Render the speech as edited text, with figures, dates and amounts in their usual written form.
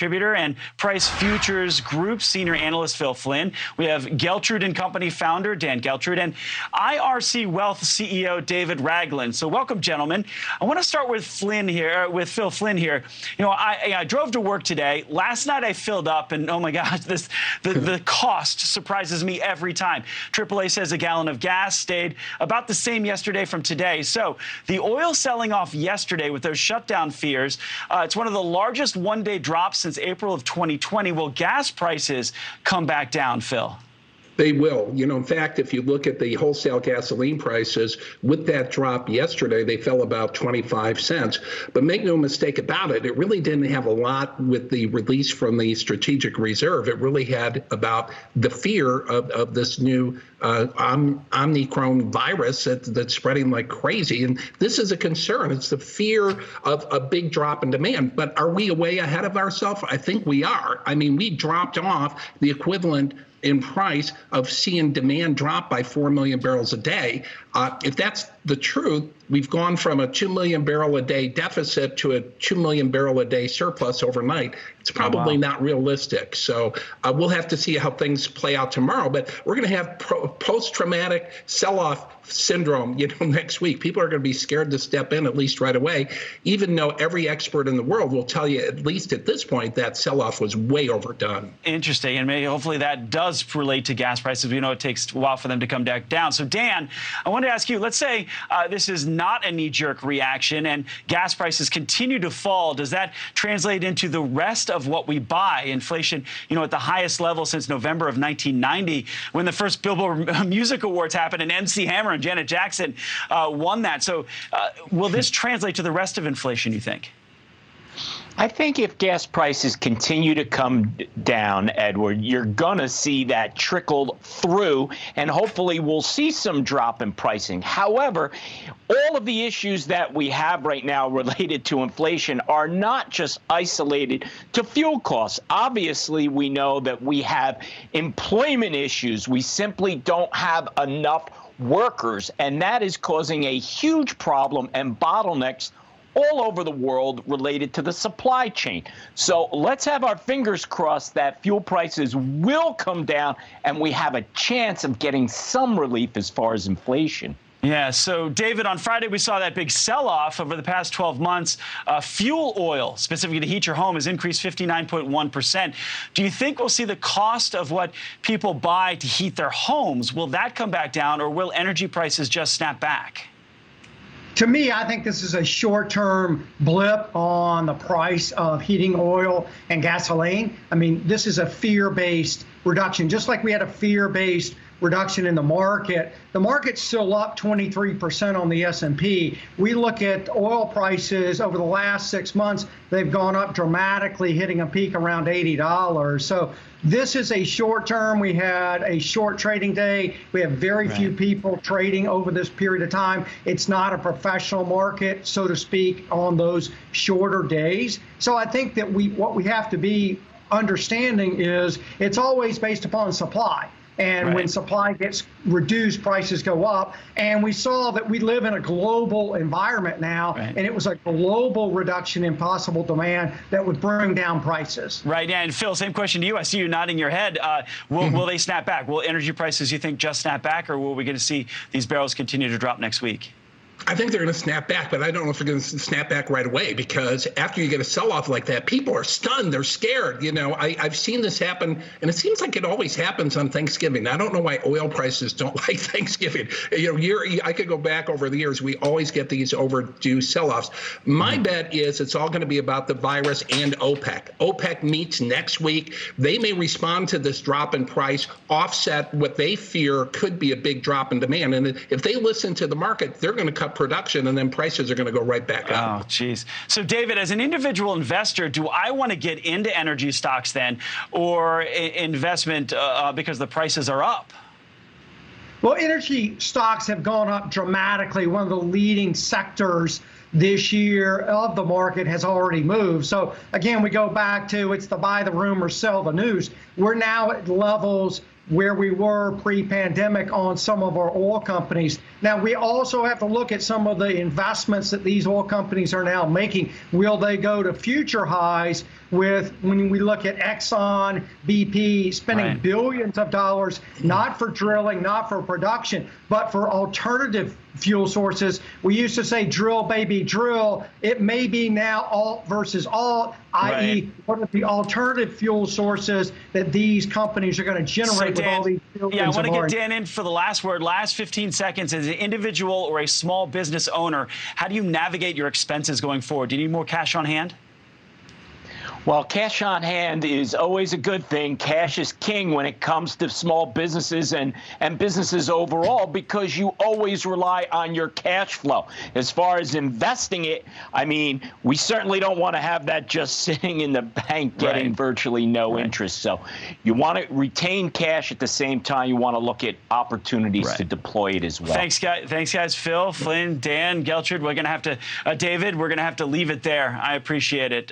contributor and Price Futures Group senior analyst Phil Flynn. We have Geltrude and Company founder Dan Geltrude and IRC Wealth CEO David Ragland. So welcome, gentlemen. I want to start with Phil Flynn here. You know, I drove to work today. Last night I filled up, and oh my gosh, the cost surprises me every time. AAA says a gallon of gas stayed about the same yesterday from today. So the oil selling off yesterday with those shutdown fears, it's one of the largest one-day drops since April of 2020. Will gas prices come back down, Phil? They will. You know, in fact, if you look at the wholesale gasoline prices, with that drop yesterday, they fell about 25 cents. But make no mistake about it, it really didn't have a lot with the release from the strategic reserve. It really had about the fear of this new Omicron virus that's spreading like crazy. And this is a concern. It's the fear of a big drop in demand. But are we way ahead of ourselves? I think we are. I mean, we dropped off the equivalent in price of seeing demand drop by 4 million barrels a day. If that's the truth, we've gone from a 2 million barrel a day deficit to a 2 million barrel a day surplus overnight. It's probably not realistic. So we'll have to see how things play out tomorrow. But we're going to have post-traumatic sell-off syndrome, next week. People are going to be scared to step in, at least right away, even though every expert in the world will tell you, at least at this point, that sell-off was way overdone. Interesting. And maybe hopefully that does relate to gas prices. We know it takes a while for them to come back down. So, Dan, I want to ask you, let's say this is not a knee-jerk reaction and gas prices continue to fall. Does that translate into the rest of what we buy? Inflation, at the highest level since November of 1990, when the first Billboard Music Awards happened and MC Hammer and Janet Jackson won that. So will this translate to the rest of inflation, you think? I think if gas prices continue to come down, Edward, you're going to see that trickle through, and hopefully we'll see some drop in pricing. However, all of the issues that we have right now related to inflation are not just isolated to fuel costs. Obviously, we know that we have employment issues. We simply don't have enough workers, and that is causing a huge problem and bottlenecks all over the world related to the supply chain. So let's have our fingers crossed that fuel prices will come down and we have a chance of getting some relief as far as inflation. Yeah, so David, on Friday we saw that big sell-off over the past 12 months. Fuel oil, specifically to heat your home, has increased 59.1%. Do you think we'll see the cost of what people buy to heat their homes? Will that come back down, or will energy prices just snap back? To me, I think this is a short-term blip on the price of heating oil and gasoline. I mean, this is a fear-based reduction. Just like we had a fear-based reduction in the market, the market's still up 23% on the S&P. We look at oil prices over the last 6 months, they've gone up dramatically, hitting a peak around $80. So this is a short term. We had a short trading day. We have very few people trading over this period of time. It's not a professional market, so to speak, on those shorter days. So I think that what we have to be understanding is it's always based upon supply. And when supply gets reduced, prices go up. And we saw that we live in a global environment now, and it was a global reduction in possible demand that would bring down prices. Right. Yeah. And Phil, same question to you. I see you nodding your head. Will they snap back? Will energy prices, you think, just snap back, or will we get to see these barrels continue to drop next week? I think they're going to snap back, but I don't know if they're going to snap back right away, because after you get a sell-off like that, people are stunned. They're scared. I've seen this happen, and it seems like it always happens on Thanksgiving. I don't know why oil prices don't like Thanksgiving. I could go back over the years. We always get these overdue sell-offs. My bet is it's all going to be about the virus and OPEC. OPEC meets next week. They may respond to this drop in price, offset what they fear could be a big drop in demand. And if they listen to the market, they're going to cut production, and then prices are going to go right back up. Oh, geez. So, David, as an individual investor, do I want to get into energy stocks then, or investment because the prices are up? Well, energy stocks have gone up dramatically. One of the leading sectors this year of the market has already moved. So, again, we go back to it's the buy the rumor, sell the news. We're now at levels where we were pre-pandemic on some of our oil companies. Now, we also have to look at some of the investments that these oil companies are now making. Will they go to future highs? with when we look at Exxon, BP spending billions of dollars, not for drilling, not for production, but for alternative fuel sources. We used to say drill, baby, drill. It may be now alt versus alt, i.e. what are the alternative fuel sources that these companies are going to generate with all these billions I want to of get Dan in for the last word, last 15 seconds. As an individual or a small business owner, how do you navigate your expenses going forward? Do you need more cash on hand? Well, cash on hand is always a good thing. Cash is king when it comes to small businesses and businesses overall, because you always rely on your cash flow. As far as investing it, I mean, we certainly don't want to have that just sitting in the bank getting virtually no interest. So you want to retain cash. At the same time, you want to look at opportunities to deploy it as well. Thanks, guys. Phil, Flynn, Dan, Geltrude. We're going to have to, David, we're going to have to leave it there. I appreciate it.